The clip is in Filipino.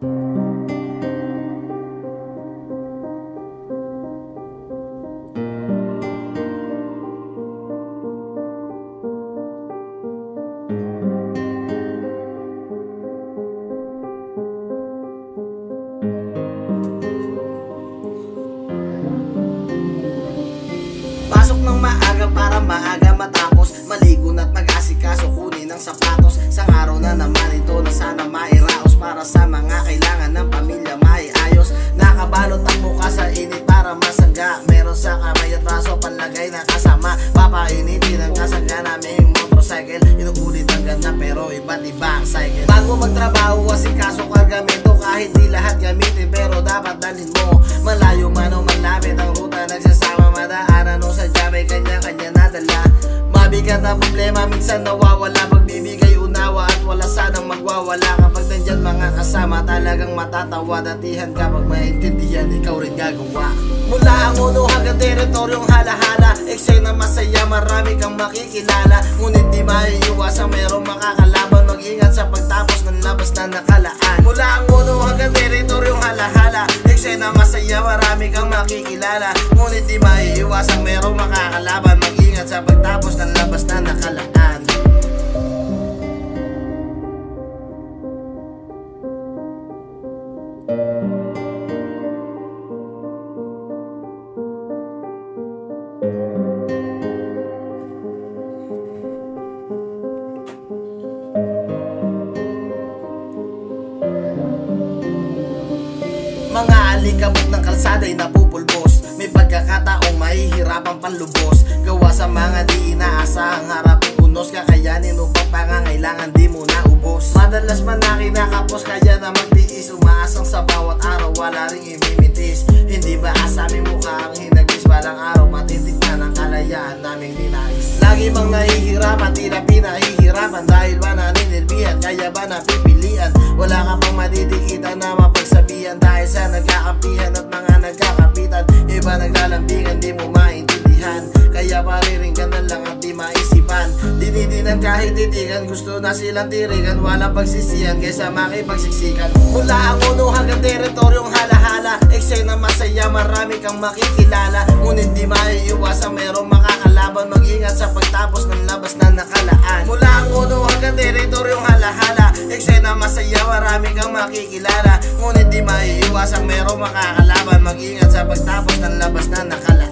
Pasok ng maaga para maaga matapos, maligo na't mag-asikaso, kunin ang sapatos. Sa araw na naman ito na sana mairaos, para sa mga kailangan ng pamilya maiayos. Nakabalot ang buka sa init para masangga, meron sa kamay at braso panlagay na kasama. Papainitin ang kasangga naming motorcycle, inuulit ang ganda pero iba't iba ang cycle. Bago magtrabaho asikaso kargamento, kahit di lahat gamitin pero dapat dalhin mo. Malayo man o malapit ang ruta, nagsasama madaanan o sadya may kanya-kanya nadala. Mabigat na problema minsan nawawala, pagbibigay unawa at wala sanang magwawala. Kapag nandyan mga kasama talagang matatawa, datihan kapag maintindihan ikaw rin gagawa. Mula ang uno hanggang teritoryong halahala, eksena masaya marami kang makikilala. Ngunit di maiiwasang merong makakalaban, mag-ingat sa pagtapos ng labas na nakalaan. Mula ang uno hanggang teritoryong halahala, eksena masaya marami kang makikilala. Ngunit di maiiwasang merong makakalaban, mag-ingat sa pagtapos ng labas na nakalaan. Mga alikabok ng kalsada'y napupulbos, may pagkakataong mahihirapang panlubos. Gawa sa mga di inaasahang harapin unos, kakayanin upang pangangailangan di mo naubos. Madalas man na kinakapos, kaya na magtiis, umaasang sa bawat araw wala ring imimitis. Hindi ba asaming mukha ang hinagis, balang araw matitignan ang kalayaan naming ninais. Lagi bang nahihirapan, tila pinahihirapan, dahil ba naninilbihan, kaya ba napipilian? Wala ka pang madidikitan na mapagsabihan, dahil sa nagkakampihan at mga nagkakapitan. Iba naglalambingan, di mo maintindihan, kaya pariringgan na lang at di maisipan. Dinidinan kahit titigan, gusto na silang tirigan, walang pagsisihan kaysa makipagsiksikan. Mula ang uno hanggang teritoryong halahala, eksena masaya marami kang makikilala. Ngunit di maiiwasang merong makakalaban, mag-ingat sa pagtapos ng labas na nakalaan. Mula ang uno hanggang teritoryong halahala, eksena masaya marami kang makikilala. Ngunit di maiiwasang merong makakalaban, mag-ingat sa pagtapos ng labas na nakalaan.